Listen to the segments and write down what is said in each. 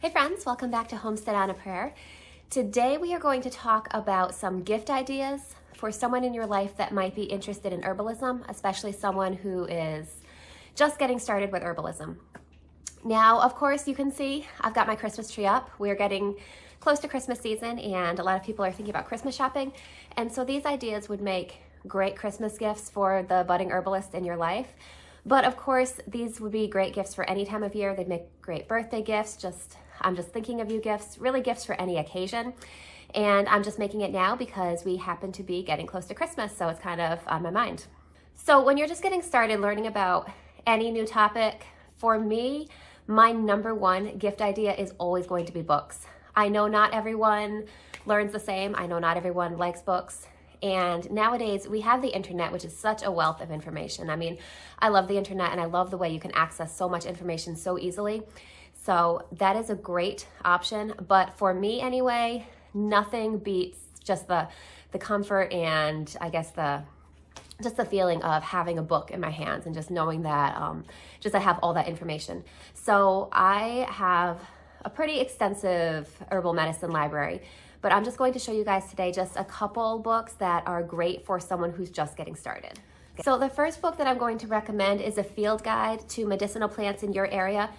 Hey friends, welcome back to Homestead on a Prayer. Today we are going to talk about some gift ideas for someone in your life that might be interested in herbalism, especially someone who is just getting started with herbalism. Now, of course, you can see I've got my Christmas tree up. We're getting close to Christmas season and a lot of people are thinking about Christmas shopping. And so these ideas would make great Christmas gifts for the budding herbalist in your life. But of course, these would be great gifts for any time of year. They'd make great birthday gifts. I'm just thinking of you gifts, really gifts for any occasion. And I'm just making it now because we happen to be getting close to Christmas, so it's kind of on my mind. So when you're just getting started learning about any new topic, for me, my number one gift idea is always going to be books. I know not everyone learns the same. I know not everyone likes books. And nowadays we have the internet, which is such a wealth of information. I mean, I love the internet and I love the way you can access so much information so easily. So that is a great option. But for me anyway, nothing beats just the comfort and I guess just the feeling of having a book in my hands and just knowing that I have all that information. So I have a pretty extensive herbal medicine library, but I'm just going to show you guys today just a couple books that are great for someone who's just getting started. So the first book that I'm going to recommend is a field guide to medicinal plants in your area.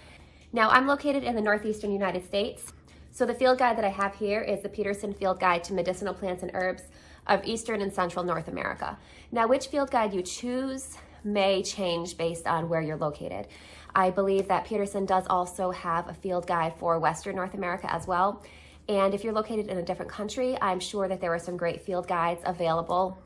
Now I'm located in the northeastern United States. So the field guide that I have here is the Peterson Field Guide to Medicinal Plants and Herbs of Eastern and Central North America. Now which field guide you choose may change based on where you're located. I believe that Peterson does also have a field guide for Western North America as well. And if you're located in a different country, I'm sure that there are some great field guides available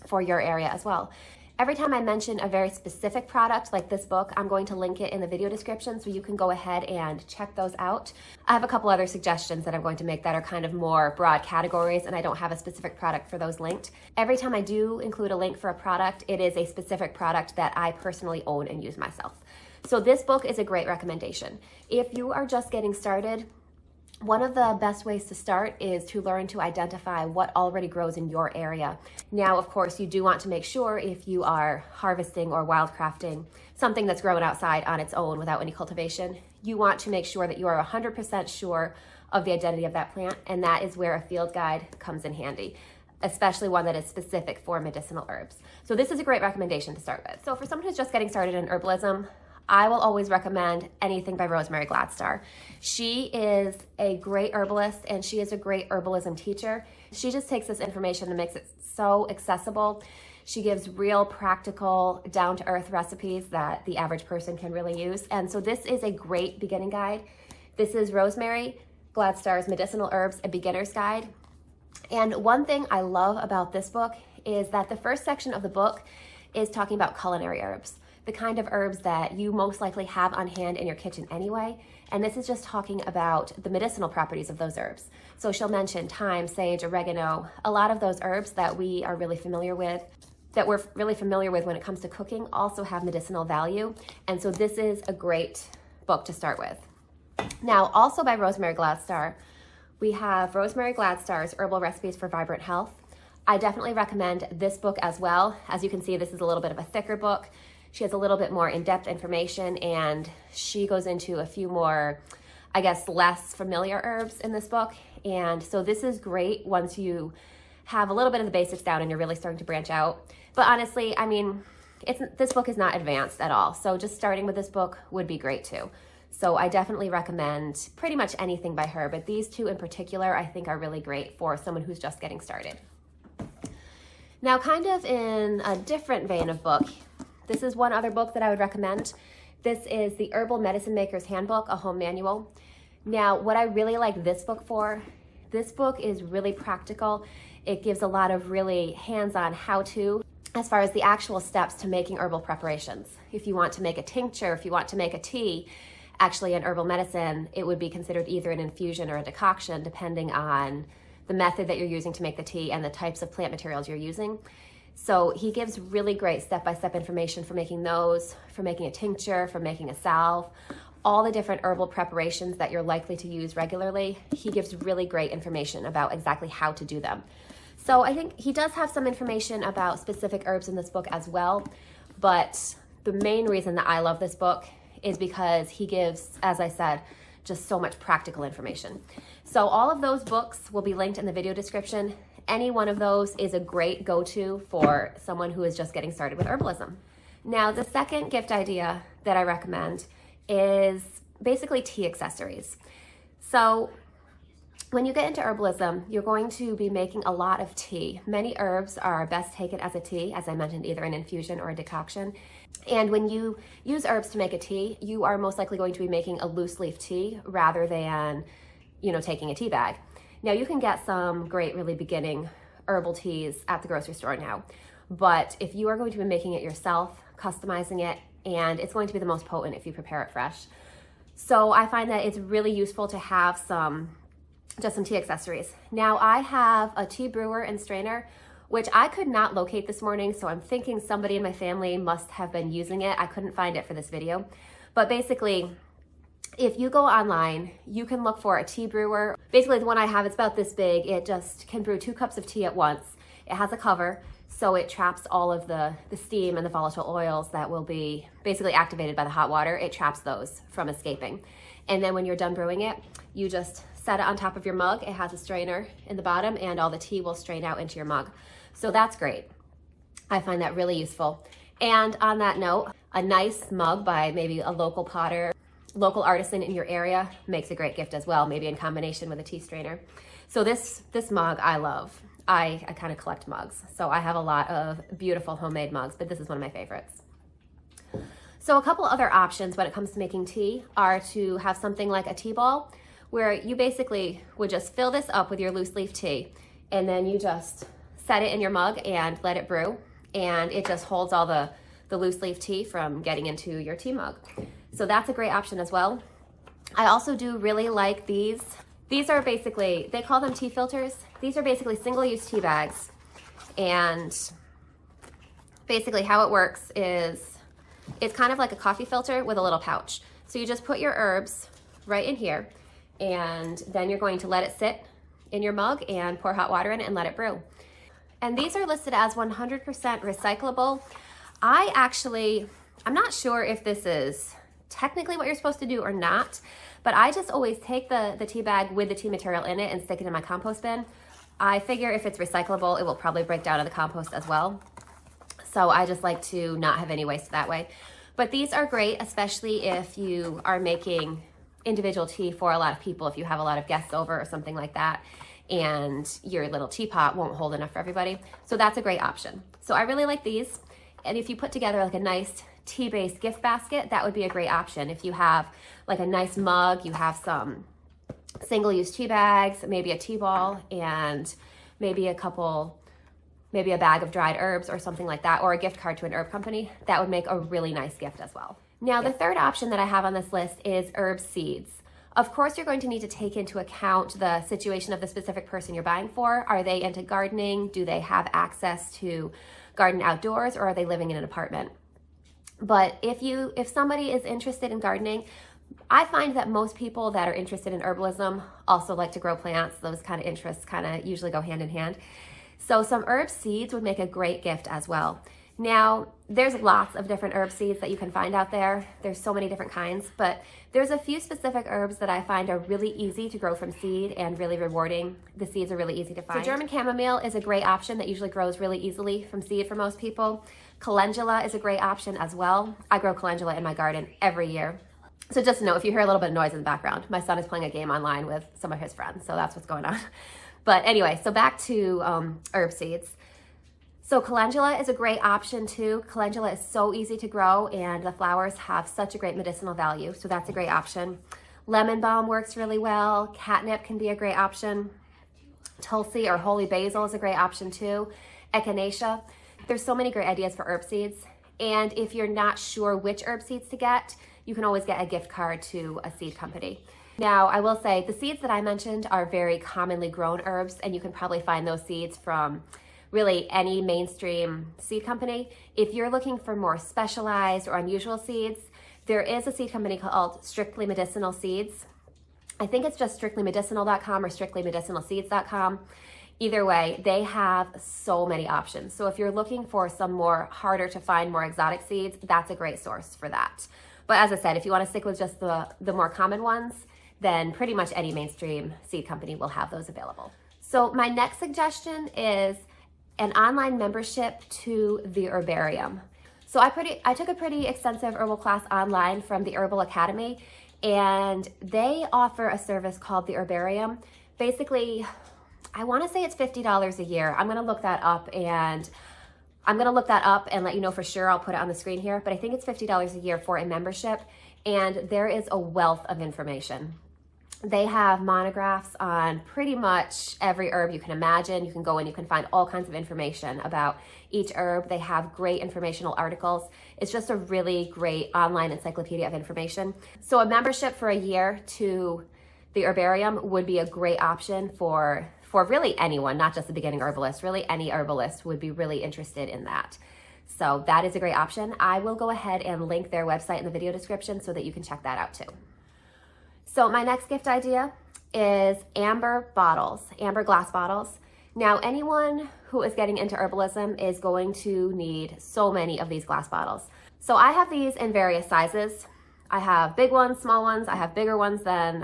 for your area as well. Every time I mention a very specific product like this book, I'm going to link it in the video description so you can go ahead and check those out. I have a couple other suggestions that I'm going to make that are kind of more broad categories and I don't have a specific product for those linked. Every time I do include a link for a product, it is a specific product that I personally own and use myself. So this book is a great recommendation. If you are just getting started, one of the best ways to start is to learn to identify what already grows in your area. Now, of course, you do want to make sure if you are harvesting or wildcrafting something that's grown outside on its own without any cultivation, you want to make sure that you are 100% sure of the identity of that plant, and that is where a field guide comes in handy, especially one that is specific for medicinal herbs. So this is a great recommendation to start with. So for someone who's just getting started in herbalism, I will always recommend anything by Rosemary Gladstar. She is a great herbalist and she is a great herbalism teacher. She just takes this information and makes it so accessible. She gives real practical, down-to-earth recipes that the average person can really use. And so this is a great beginning guide. This is Rosemary Gladstar's Medicinal Herbs, a Beginner's Guide. And one thing I love about this book is that the first section of the book is talking about culinary herbs, the kind of herbs that you most likely have on hand in your kitchen anyway. And this is just talking about the medicinal properties of those herbs. So she'll mention thyme, sage, oregano, a lot of those herbs that we are really familiar with, that we're really familiar with when it comes to cooking, also have medicinal value. And so this is a great book to start with. Now, also by Rosemary Gladstar, we have Rosemary Gladstar's Herbal Recipes for Vibrant Health. I definitely recommend this book as well. As you can see, this is a little bit of a thicker book. She has a little bit more in-depth information and she goes into a few more, I guess, less familiar herbs in this book. And so this is great once you have a little bit of the basics down and you're really starting to branch out. But honestly, I mean, this book is not advanced at all. So just starting with this book would be great too. So I definitely recommend pretty much anything by her, but these two in particular I think are really great for someone who's just getting started. Now, kind of in a different vein of book, this is one other book that I would recommend. This is the Herbal Medicine Maker's Handbook, a home manual. Now, what I really like this book for, this book is really practical. It gives a lot of really hands-on how-to as far as the actual steps to making herbal preparations. If you want to make a tincture, if you want to make a tea, actually in herbal medicine, it would be considered either an infusion or a decoction, depending on the method that you're using to make the tea and the types of plant materials you're using. So he gives really great step-by-step information for making those, for making a tincture, for making a salve, all the different herbal preparations that you're likely to use regularly. He gives really great information about exactly how to do them. So I think he does have some information about specific herbs in this book as well, but the main reason that I love this book is because he gives, as I said, just so much practical information. So all of those books will be linked in the video description. Any one of those is a great go-to for someone who is just getting started with herbalism. Now, the second gift idea that I recommend is basically tea accessories. So when you get into herbalism, you're going to be making a lot of tea. Many herbs are best taken as a tea, as I mentioned, either an infusion or a decoction. And when you use herbs to make a tea, you are most likely going to be making a loose leaf tea rather than, taking a tea bag. Now, you can get some great, really beginning herbal teas at the grocery store now. But if you are going to be making it yourself, customizing it, and it's going to be the most potent if you prepare it fresh. So I find that it's really useful to have just some tea accessories. Now, I have a tea brewer and strainer, which I could not locate this morning, so I'm thinking somebody in my family must have been using it. I couldn't find it for this video. But basically, if you go online, you can look for a tea brewer. Basically, the one I have, it's about this big. It just can brew 2 cups of tea at once. It has a cover, so it traps all of the steam and the volatile oils that will be basically activated by the hot water. It traps those from escaping. And then when you're done brewing it, you just set it on top of your mug. It has a strainer in the bottom, and all the tea will strain out into your mug. So that's great. I find that really useful. And on that note, a nice mug by maybe a local potter, local artisan in your area makes a great gift as well, maybe in combination with a tea strainer. So this mug I love. I kind of collect mugs. So I have a lot of beautiful homemade mugs, but this is one of my favorites. So a couple other options when it comes to making tea are to have something like a tea ball, where you basically would just fill this up with your loose leaf tea, and then you just set it in your mug and let it brew, and it just holds all the loose leaf tea from getting into your tea mug. So that's a great option as well. I also do really like these. These are basically, they call them tea filters. These are basically single-use tea bags, and basically how it works is it's kind of like a coffee filter with a little pouch. So you just put your herbs right in here, and then you're going to let it sit in your mug and pour hot water in it and let it brew. And these are listed as 100% recyclable. I'm not sure if this is technically what you're supposed to do or not, but I just always take the tea bag with the tea material in it and stick it in my compost bin. I figure if it's recyclable, it will probably break down in the compost as well. So I just like to not have any waste that way. But these are great, especially if you are making individual tea for a lot of people, if you have a lot of guests over or something like that, and your little teapot won't hold enough for everybody. So that's a great option. So I really like these. And if you put together like a nice tea-based gift basket, that would be a great option. If you have like a nice mug, you have some single-use tea bags, maybe a tea ball, and maybe a bag of dried herbs or something like that, or a gift card to an herb company, that would make a really nice gift as well. Now, the third option that I have on this list is herb seeds. Of course, you're going to need to take into account the situation of the specific person you're buying for. Are they into gardening? Do they have access to garden outdoors, or are they living in an apartment? But if somebody is interested in gardening, I find that most people that are interested in herbalism also like to grow plants. Those kind of interests kind of usually go hand in hand. So some herb seeds would make a great gift as well. Now, there's lots of different herb seeds that you can find out there. There's so many different kinds, but there's a few specific herbs that I find are really easy to grow from seed and really rewarding. The seeds are really easy to find. So German chamomile is a great option that usually grows really easily from seed for most people. Calendula is a great option as well. I grow calendula in my garden every year. So just know, if you hear a little bit of noise in the background, my son is playing a game online with some of his friends, so that's what's going on. But anyway, so back to herb seeds. So calendula is a great option too. Calendula is so easy to grow, and the flowers have such a great medicinal value, so that's a great option. Lemon balm works really well. Catnip can be a great option. Tulsi or holy basil is a great option too. Echinacea. There's so many great ideas for herb seeds, and if you're not sure which herb seeds to get, you can always get a gift card to a seed company. Now, I will say the seeds that I mentioned are very commonly grown herbs, and you can probably find those seeds from really any mainstream seed company. If you're looking for more specialized or unusual seeds, there is a seed company called Strictly Medicinal Seeds. I think it's just strictlymedicinal.com or strictlymedicinalseeds.com. Either way, they have so many options. So if you're looking for some more harder to find, more exotic seeds, that's a great source for that. But as I said, if you want to stick with just the more common ones, then pretty much any mainstream seed company will have those available. So my next suggestion is an online membership to the Herbarium. So I took a pretty extensive herbal class online from the Herbal Academy, and they offer a service called the Herbarium. Basically, I want to say it's $50 a year. I'm going to look that up and let you know for sure. I'll put it on the screen here, but I think it's $50 a year for a membership, and there is a wealth of information. They have monographs on pretty much every herb you can imagine. You can go in, you can find all kinds of information about each herb. They have great informational articles. It's just a really great online encyclopedia of information. So a membership for a year to the Herbarium would be a great option for really anyone, not just a beginning herbalist. Really any herbalist would be really interested in that. So that is a great option. I will go ahead and link their website in the video description so that you can check that out too. So my next gift idea is amber glass bottles. Now, anyone who is getting into herbalism is going to need so many of these glass bottles. So I have these in various sizes. I have big ones, small ones. I have bigger ones than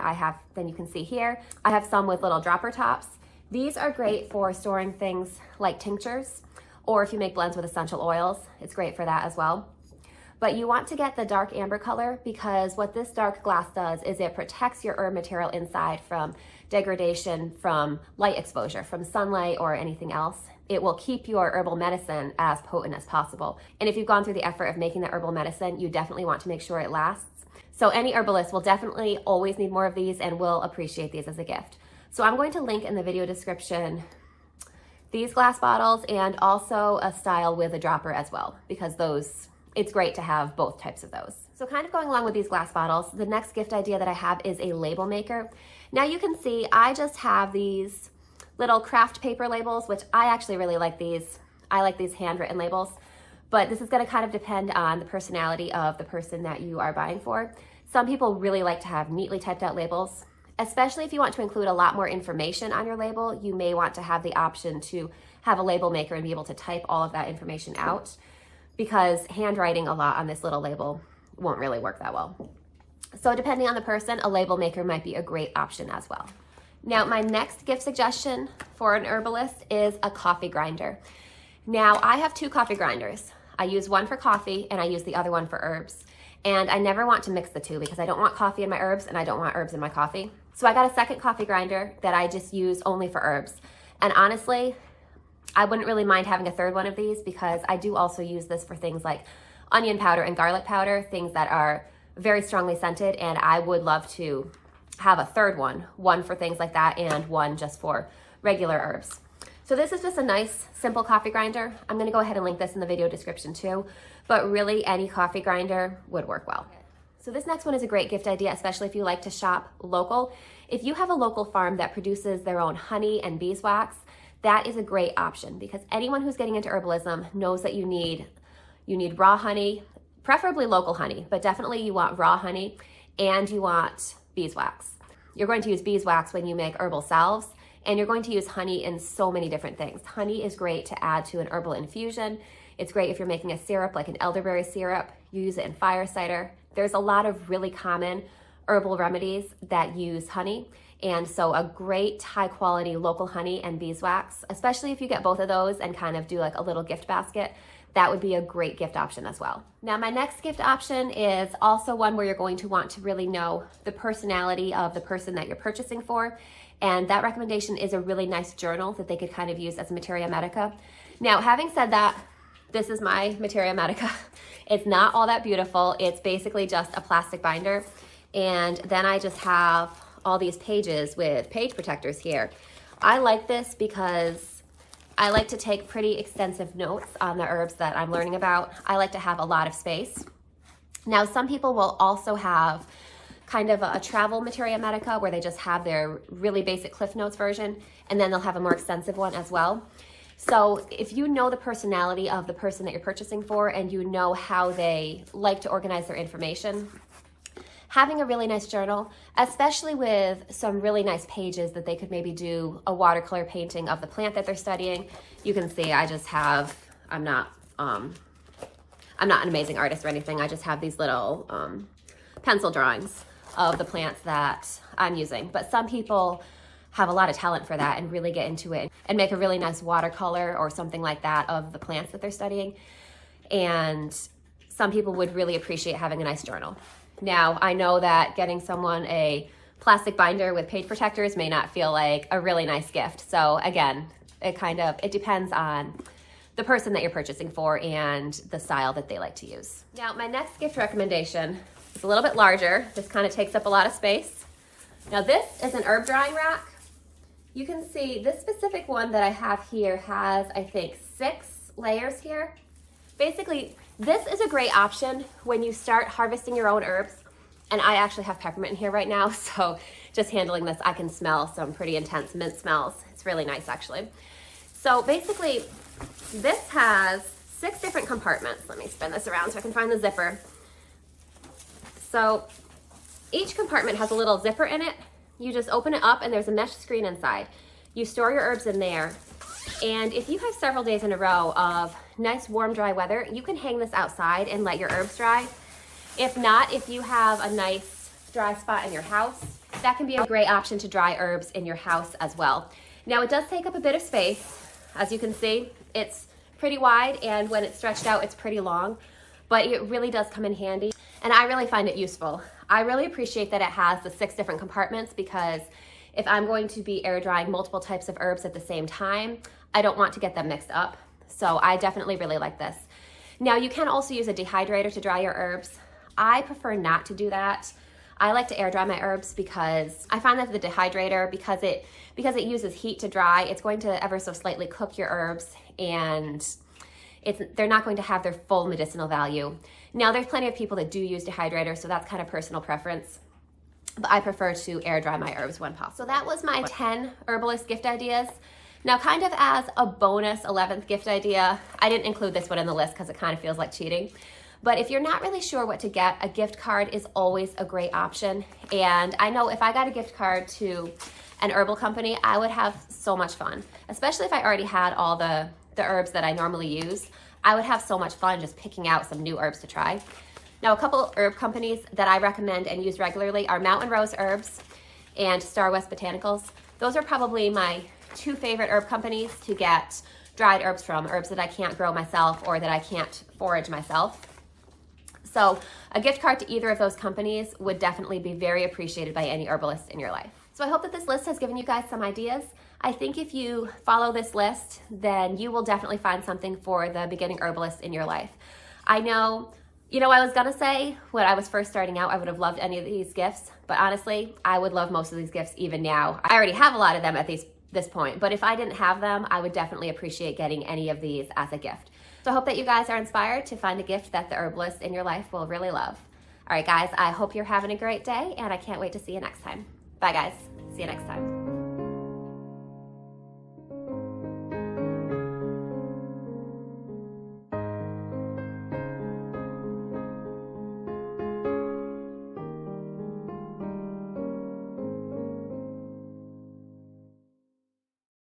you can see here. I have some with little dropper tops. These are great for storing things like tinctures, or if you make blends with essential oils, it's great for that as well. But you want to get the dark amber color, because what this dark glass does is it protects your herb material inside from degradation, from light exposure, from sunlight or anything else. It will keep your herbal medicine as potent as possible. And if you've gone through the effort of making the herbal medicine, you definitely want to make sure it lasts. So any herbalist will definitely always need more of these and will appreciate these as a gift. So I'm going to link in the video description these glass bottles and also a style with a dropper as well, because it's great to have both types of those. So kind of going along with these glass bottles, the next gift idea that I have is a label maker. Now you can see I just have these little craft paper labels, which I actually really like these. I like these handwritten labels, but this is going to kind of depend on the personality of the person that you are buying for. Some people really like to have neatly typed out labels, especially if you want to include a lot more information on your label. You may want to have the option to have a label maker and be able to type all of that information out, because handwriting a lot on this little label won't really work that well. So depending on the person, a label maker might be a great option as well. Now, my next gift suggestion for an herbalist is a coffee grinder. Now, I have two coffee grinders. I use one for coffee and I use the other one for herbs. And I never want to mix the two, because I don't want coffee in my herbs and I don't want herbs in my coffee. So I got a second coffee grinder that I just use only for herbs. And honestly, I wouldn't really mind having a third one of these, because I do also use this for things like onion powder and garlic powder, things that are very strongly scented, and I would love to have a third one for things like that and one just for regular herbs. So this is just a nice, simple coffee grinder. I'm gonna go ahead and link this in the video description too, but really any coffee grinder would work well. So this next one is a great gift idea, especially if you like to shop local. If you have a local farm that produces their own honey and beeswax, that is a great option, because anyone who's getting into herbalism knows that you need raw honey, preferably local honey, but definitely you want raw honey, and you want beeswax. You're going to use beeswax when you make herbal salves, and you're going to use honey in so many different things. Honey is great to add to an herbal infusion. It's great if you're making a syrup like an elderberry syrup. You use it in fire cider. There's a lot of really common herbal remedies that use honey. And so a great high quality local honey and beeswax, especially if you get both of those and kind of do like a little gift basket, that would be a great gift option as well. Now, my next gift option is also one where you're going to want to really know the personality of the person that you're purchasing for. And that recommendation is a really nice journal that they could kind of use as a materia medica. Now, having said that, this is my materia medica. It's not all that beautiful. It's basically just a plastic binder. And then I just have all these pages with page protectors here. I like this because I like to take pretty extensive notes on the herbs that I'm learning about. I like to have a lot of space. Now, some people will also have kind of a travel materia medica where they just have their really basic Cliff Notes version, and then they'll have a more extensive one as well. So if you know the personality of the person that you're purchasing for, and you know how they like to organize their information, having a really nice journal, especially with some really nice pages that they could maybe do a watercolor painting of the plant that they're studying. You can see I just have, I'm not an amazing artist or anything. I just have these little pencil drawings of the plants that I'm using. But some people have a lot of talent for that and really get into it and make a really nice watercolor or something like that of the plants that they're studying. And some people would really appreciate having a nice journal. Now, I know that getting someone a plastic binder with page protectors may not feel like a really nice gift. So again, it depends on the person that you're purchasing for and the style that they like to use. Now, my next gift recommendation is a little bit larger. This kind of takes up a lot of space. Now, this is an herb drying rack. You can see this specific one that I have here has, I think, 6 layers here. Basically, this is a great option when you start harvesting your own herbs. And I actually have peppermint in here right now, so just handling this, I can smell some pretty intense mint smells. It's really nice, actually. So basically, this has 6 different compartments. Let me spin this around so I can find the zipper. So each compartment has a little zipper in it. You just open it up and there's a mesh screen inside. You store your herbs in there. And if you have several days in a row of nice warm dry weather, you can hang this outside and let your herbs dry. If not, if you have a nice dry spot in your house, that can be a great option to dry herbs in your house as well. Now, it does take up a bit of space. As you can see, it's pretty wide, and when it's stretched out, it's pretty long, but it really does come in handy, and I really find it useful. I really appreciate that it has the 6 different compartments, because if I'm going to be air drying multiple types of herbs at the same time, I don't want to get them mixed up. So I definitely really like this. Now, you can also use a dehydrator to dry your herbs. I prefer not to do that. I like to air dry my herbs because I find that the dehydrator, because it uses heat to dry, it's going to ever so slightly cook your herbs, and they're not going to have their full medicinal value. Now, there's plenty of people that do use dehydrators, so that's kind of personal preference. But I prefer to air dry my herbs when possible. So that was my 10 herbalist gift ideas. Now, kind of as a bonus 11th gift idea, I didn't include this one in the list because it kind of feels like cheating. But if you're not really sure what to get, a gift card is always a great option. And I know if I got a gift card to an herbal company, I would have so much fun, especially if I already had all the herbs that I normally use. I would have so much fun just picking out some new herbs to try. Now, a couple herb companies that I recommend and use regularly are Mountain Rose Herbs and Star West Botanicals. Those are probably my 2 favorite herb companies to get dried herbs from, herbs that I can't grow myself or that I can't forage myself. So a gift card to either of those companies would definitely be very appreciated by any herbalist in your life. So I hope that this list has given you guys some ideas. I think if you follow this list, then you will definitely find something for the beginning herbalist in your life. I know, I was gonna say when I was first starting out, I would have loved any of these gifts, but honestly, I would love most of these gifts even now. I already have a lot of them at this point, but if I didn't have them, I would definitely appreciate getting any of these as a gift. So I hope that you guys are inspired to find a gift that the herbalist in your life will really love. All right, guys, I hope you're having a great day, and I can't wait to see you next time. Bye, guys. See you next time.